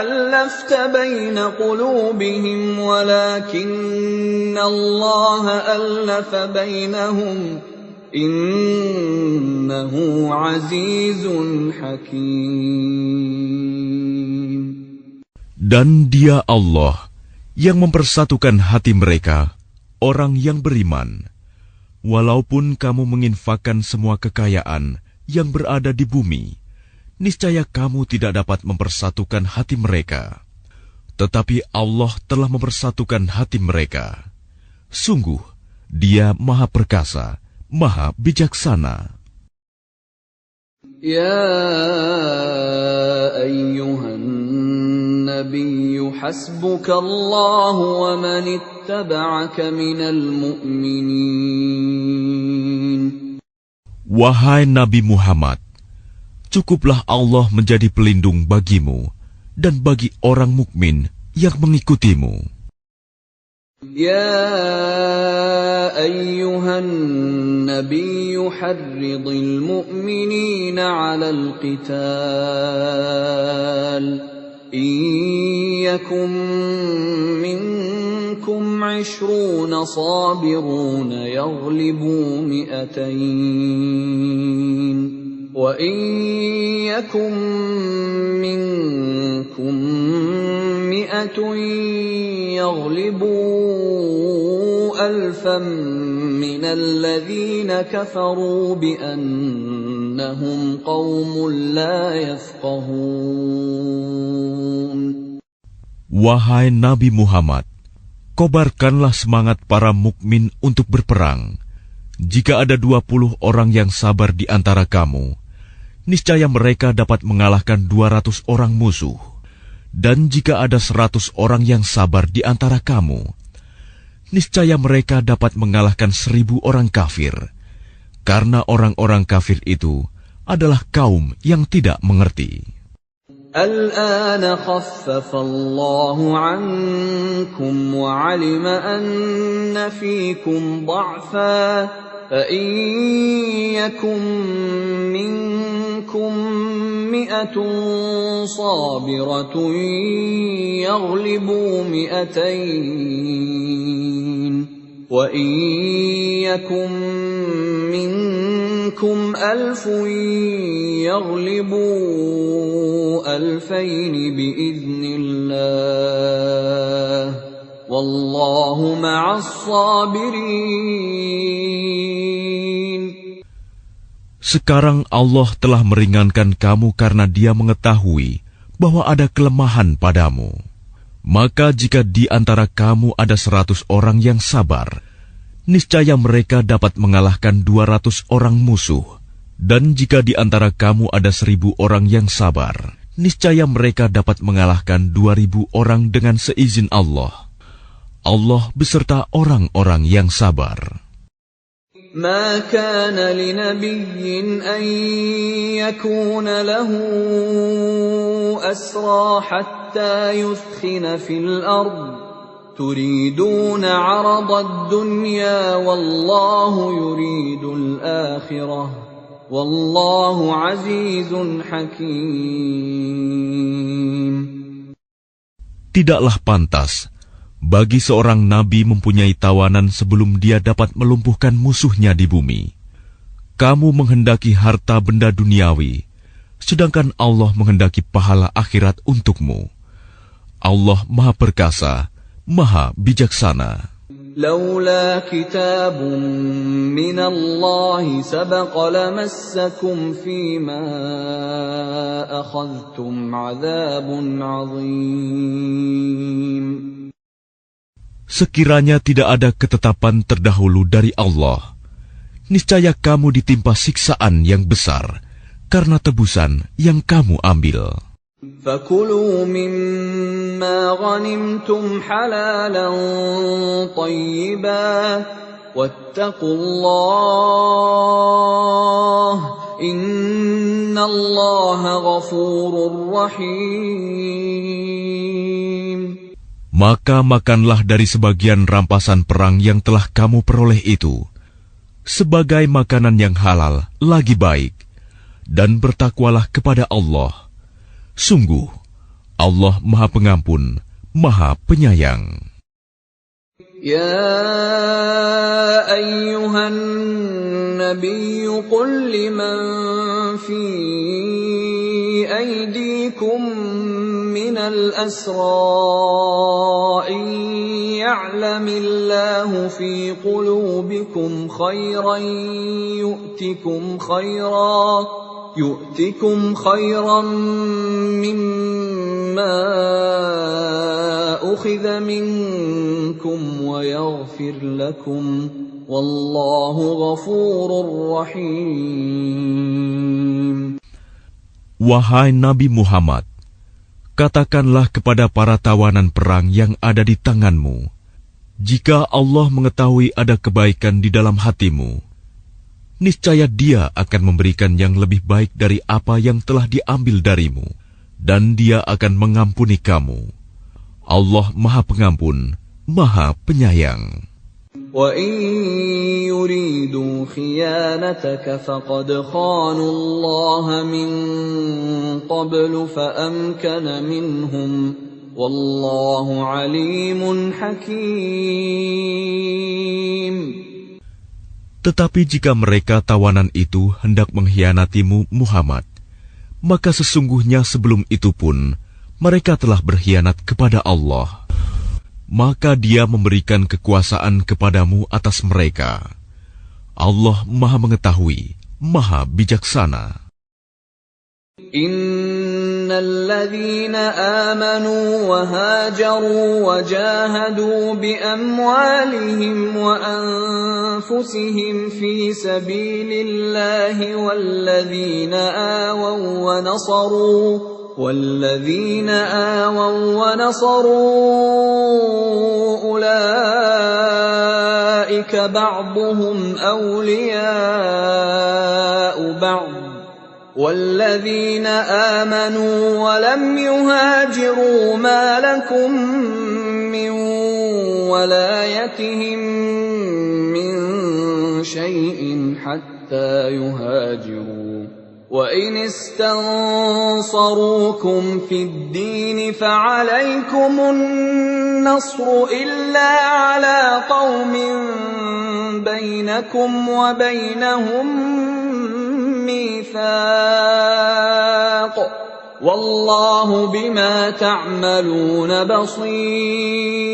أَلَّفْتَ بَيْنَ قُلُوبِهِمْ وَلَكِنَّ اللَّهَ أَلَّفَ بَيْنَهُمْ إِنَّهُ عَزِيزٌ حَكِيمٌ. Dan Dia Allah yang mempersatukan hati mereka, orang yang beriman. Walaupun kamu menginfakkan semua kekayaan yang berada di bumi, niscaya kamu tidak dapat mempersatukan hati mereka. Tetapi Allah telah mempersatukan hati mereka. Sungguh, Dia Maha Perkasa, Maha Bijaksana. يا أيها النبي حسبك الله ومن اتبعك من المؤمنين. Wahai Nabi Muhammad, cukuplah Allah menjadi pelindung bagimu dan bagi orang mukmin yang mengikutimu. يا أيها النبي حرض المؤمنين على القتال إن يكن منكم 20 صابرون يغلبوا 200 وإن يكن منكم 100 يغلبوا 1,000 من الذين كفروا بأنهم قوم لا يفقهون. Wahai Nabi Muhammad, kobarkanlah semangat para mukmin untuk berperang. Jika ada 20 orang yang sabar di antara kamu, niscaya mereka dapat mengalahkan 200 orang musuh. Dan jika ada 100 orang yang sabar di antara kamu, niscaya mereka dapat mengalahkan 1,000 orang kafir. Karena orang-orang kafir itu adalah kaum yang tidak mengerti. الآن خفف الله عنكم وعلم أن فيكم ضعفا فإن يكن منكم 100 صابرة يغلبوا 200 وإن يكن منكم 1,000 يغلبوا 2,000 بإذن الله والله مع الصابرين. Sekarang Allah telah meringankan kamu karena Dia mengetahui bahwa ada kelemahan padamu. Maka jika di antara kamu ada 100 orang yang sabar, niscaya mereka dapat mengalahkan 200 orang musuh. Dan jika di antara kamu ada 1,000 orang yang sabar, niscaya mereka dapat mengalahkan 2,000 orang dengan seizin Allah. Allah beserta orang-orang yang sabar. ما كان لنبي أن يكون له أسرى حتى يثخن في الأرض تريدون عرض الدنيا والله يريد الآخرة والله عزيز حكيم. Tidaklah pantas bagi seorang nabi mempunyai tawanan sebelum dia dapat melumpuhkan musuhnya di bumi. Kamu menghendaki harta benda duniawi, sedangkan Allah menghendaki pahala akhirat untukmu. Allah Maha Perkasa, Maha Bijaksana. لولا كتاب من الله سبق لمسكم فيما أخذتم عذاب عظيم. Sekiranya tidak ada ketetapan terdahulu dari Allah, niscaya kamu ditimpa siksaan yang besar karena tebusan yang kamu ambil. فَكُلُوا مِمَّا غَنِمْتُمْ حَلَالًا طَيِّبًا وَاتَّقُوا اللَّهَ إِنَّ اللَّهَ غَفُورٌ رَّحِيمٌ. Maka makanlah dari sebagian rampasan perang yang telah kamu peroleh itu, sebagai makanan yang halal lagi baik, dan bertakwalah kepada Allah. Sungguh, Allah Maha Pengampun, Maha Penyayang. يا أيها النبي قل لمن في أيديكم من الأسرى إن يعلم الله في قلوبكم خيرا يؤتكم خيرا مما أخذ منكم ويغفر لكم والله غفور رحيم. Wahai Nabi Muhammad, katakanlah kepada para tawanan perang yang ada di tanganmu, jika Allah mengetahui ada kebaikan di dalam hatimu, niscaya Dia akan memberikan yang lebih baik dari apa yang telah diambil darimu, dan Dia akan mengampuni kamu. Allah Maha Pengampun, Maha Penyayang. وَإِن يُرِيدُوا خِيَانَتَكَ فَقَدْ خَانُوا اللَّهَ مِن قَبْلُ فَأَمْكَنَ مِنْهُمْ وَاللَّهُ عَلِيمٌ حَكِيمٌ. Tetapi jika mereka tawanan itu hendak mengkhianatimu, Muhammad, maka sesungguhnya sebelum itu pun mereka telah berkhianat kepada Allah. Maka Dia memberikan kekuasaan kepadamu atas mereka. Allah Maha Mengetahui, Maha Bijaksana. إن الذين آمنوا وهاجروا وجاهدوا بأموالهم وأنفسهم في سبيل الله والذين آووا ونصروا أولئك بعضهم أولياء بعض والذين آمنوا ولم يهاجروا ما لكم من ولايتهم من شيء حتى يهاجروا وإن استنصروكم في الدين فعليكم النصر إلا على قوم بينكم وبينهم ميثاق والله بما تعملون بصير.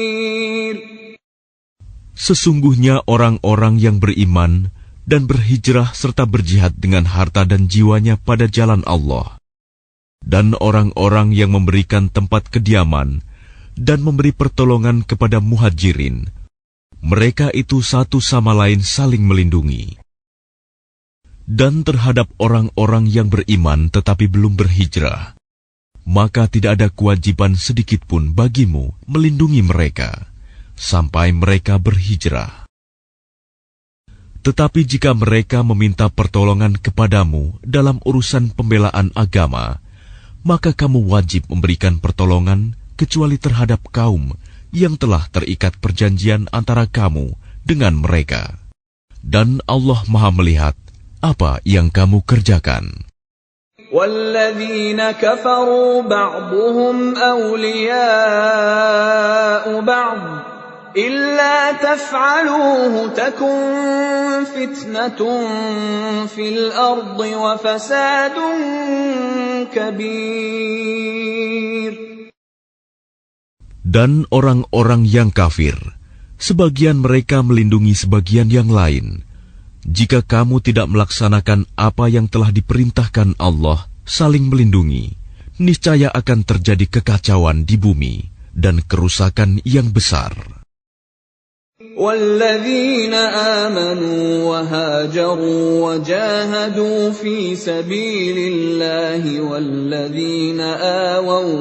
Sesungguhnya orang-orang yang beriman dan berhijrah serta berjihad dengan harta dan jiwanya pada jalan Allah, dan orang-orang yang memberikan tempat kediaman dan memberi pertolongan kepada muhajirin, mereka itu satu sama lain saling melindungi. Dan terhadap orang-orang yang beriman tetapi belum berhijrah, maka tidak ada kewajiban sedikitpun bagimu melindungi mereka sampai mereka berhijrah. Tetapi jika mereka meminta pertolongan kepadamu dalam urusan pembelaan agama, maka kamu wajib memberikan pertolongan kecuali terhadap kaum yang telah terikat perjanjian antara kamu dengan mereka. Dan Allah Maha melihat apa yang kamu kerjakan. وَالَّذِينَ كَفَرُوا بَعْضُهُمْ أَوْلِيَاءُ بَعْضٍ إِلَّا تَفْعَلُوهُ تَكُنْ فِتْنَةٌ فِي الْأَرْضِ وَفَسَادٌ كَبِيرٌ. Dan orang-orang yang kafir sebagian mereka melindungi sebagian yang lain. Jika kamu tidak melaksanakan apa yang telah diperintahkan Allah, saling melindungi, niscaya akan terjadi kekacauan di bumi dan kerusakan yang besar. وَالَّذِينَ آمَنُوا وَهَاجَرُوا وَجَاهَدُوا فِي سَبِيلِ اللَّهِ وَالَّذِينَ آوَوا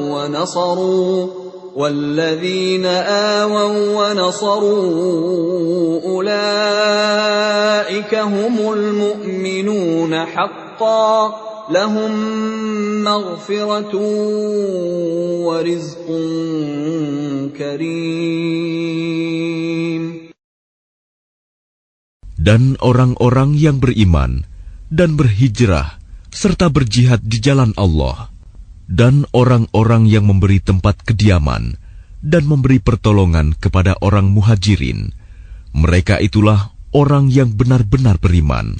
وَّنَصَرُوا أُولَئِكَ هُمُ الْمُؤْمِنُونَ حَقًّا لَهُم مَّغْفِرَةٌ وَرِزْقٌ كَرِيمٌ. Dan orang-orang yang beriman dan berhijrah serta berjihad di jalan Allah, dan orang-orang yang memberi tempat kediaman dan memberi pertolongan kepada orang muhajirin, mereka itulah orang yang benar-benar beriman.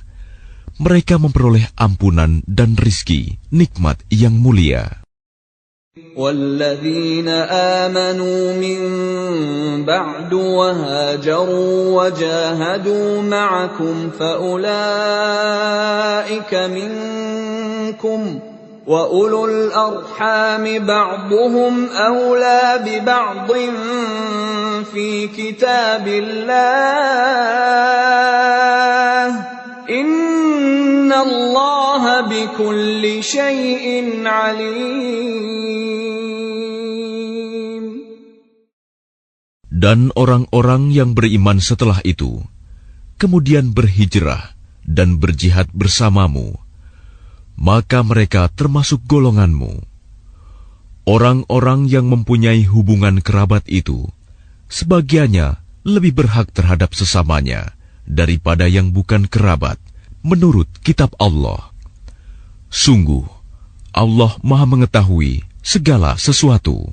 Mereka memperoleh ampunan dan rizki, nikmat yang mulia. وَالَّذِينَ آمَنُوا مِن بَعْدُ وَهَاجَرُوا وَجَاهَدُوا مَعَكُمْ فَأُولَئِكَ مِنكُمْ وَأُولُو الْأَرْحَامِ بَعْضُهُمْ أَوْلَى بِبَعْضٍ فِي كِتَابِ اللَّهِ إِنَّ اللَّهَ بِكُلِّ شَيْءٍ عَلِيمٌ. Dan orang-orang yang beriman setelah itu, kemudian berhijrah dan berjihad bersamamu, maka mereka termasuk golonganmu. Orang-orang yang mempunyai hubungan kerabat itu, sebagiannya lebih berhak terhadap sesamanya daripada yang bukan kerabat, menurut kitab Allah. Sungguh, Allah Maha mengetahui segala sesuatu.